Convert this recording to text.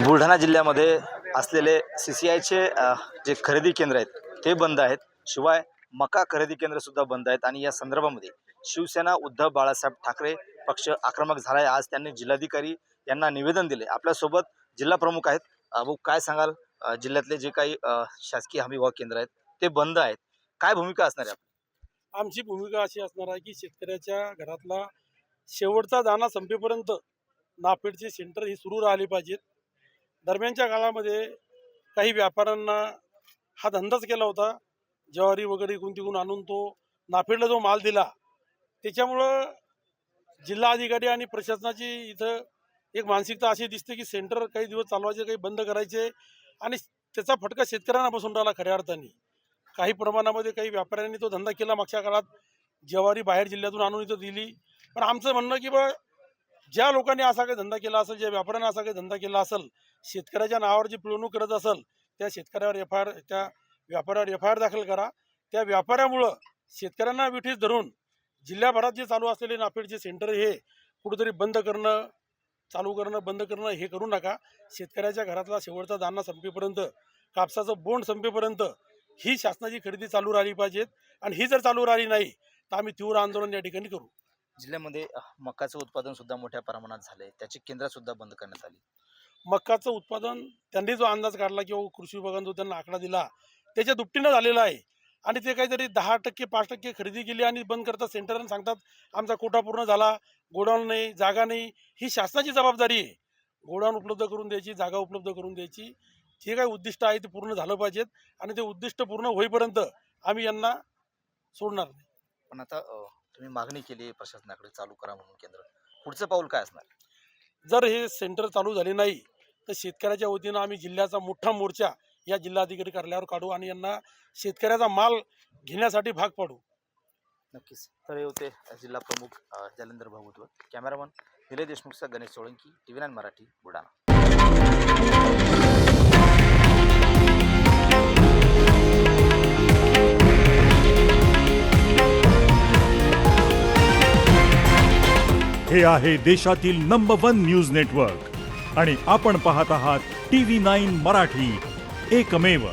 बुलढाणा जिल्ह्यामध्ये असलेले CCIचे जे खरेदी केंद्र आहेत ते बंद आहेत. शिवाय मका खरेदी केंद्र सुद्धा बंद आहेत आणि या संदर्भामध्ये शिवसेना उद्धव बाळासाहेब ठाकरे पक्ष आक्रमक झालाय. आज त्यांनी जिल्हाधिकारी यांना निवेदन दिले. आपल्यासोबत जिल्हा प्रमुख आहेत. भाऊ, काय सांगाल? जिल्ह्यातले जे काही शासकीय हमीभाव केंद्र आहेत ते बंद आहेत, काय भूमिका असणार आहे? आमची भूमिका अशी असणार आहे की शेतकऱ्याच्या घरातला शेवटचा दाणा संपेपर्यंत नाफेडचे सेंटर ही सुरू राहिली पाहिजेत. दरम्यानच्या काळामध्ये काही व्यापाऱ्यांना हा धंदाच केला होता. ज्वारी वगैरे इकडून तिकडून आणून तो नाफेडला जो माल दिला, त्याच्यामुळं जिल्हाधिकारी आणि प्रशासनाची इथं एक मानसिकता अशी दिसते की सेंटर काही दिवस चालवायचे, काही बंद करायचे आणि त्याचा फटका शेतकऱ्यांना बसून राहिला खऱ्या अर्थाने. काही प्रमाणामध्ये काही व्यापाऱ्यांनी तो धंदा केला मागच्या काळात, ज्वारी बाहेर जिल्ह्यातून आणून इथं दिली. पण आमचं म्हणणं की बा ज्या लोकांनी असा काही धंदा केला असेल, ज्या व्यापाऱ्यांना असा काही धंदा केला असेल, शेतकऱ्याच्या नावावर जी पिळवणूक करत असेल, त्या शेतकऱ्यावर त्या व्यापाऱ्यावर FIR दाखल करा. त्या व्यापाऱ्यामुळं शेतकऱ्यांना विठीस धरून जिल्ह्याभरात जे चालू असलेले नाफेडचे सेंटर हे कुठेतरी बंद करणं, चालू करणं, बंद करणं हे करू नका. शेतकऱ्याच्या घरातला शेवटचा दाणा संपेपर्यंत, कापसाचं बोंड संपेपर्यंत ही शासनाची खरेदी चालू राहिली पाहिजेत. आणि ही जर चालू राहिली नाही तर आम्ही तीव्र आंदोलन या ठिकाणी करू. जिल्ह्यामध्ये मकाचं उत्पादन सुद्धा मोठ्या प्रमाणात झालंय, त्याची केंद्र सुद्धा बंद करण्यात आली. मक्काचं उत्पादन त्यांनी जो अंदाज काढला किंवा कृषी विभागाने जो त्यांना आकडा दिला त्याच्या दुपटीनं झालेला आहे. आणि ते काहीतरी 10% 5% खरेदी केली आणि बंद करतात सेंटर आणि सांगतात आमचा कोटा पूर्ण झाला, गोडाऊन नाही, जागा नाही. ही शासनाची जबाबदारी आहे. गोडाऊन उपलब्ध करून द्यायची, जागा उपलब्ध करून द्यायची. जे काही उद्दिष्ट आहे ते पूर्ण झालं पाहिजेत आणि ते उद्दिष्ट पूर्ण होईपर्यंत आम्ही यांना सोडणार नाही. पण आता तुम्ही मागणी केली आहे प्रशासनाकडे चालू करा म्हणून केंद्र, पुढचं पाऊल काय असणार? जर हे सेंटर चालू झाले नाही तर शेतकऱ्याच्या वतीनं आम्ही जिल्ह्याचा मोठा मोर्चा या जिल्हाधिकारी कार्यालयावर काढू आणि यांना शेतकऱ्याचा माल घेण्यासाठी भाग पाडू. नक्कीच. तर हे होते जिल्हा प्रमुख जालेंद्र भागवत. कॅमेरामन निलेश देशमुखचा गणेश सोळंकी, TV9 मराठी, बुलढाणा. हे आहे देशातील नंबर 1 न्यूज नेटवर्क आणि आपण पाहत आहात TV9 मराठी, एकमेव.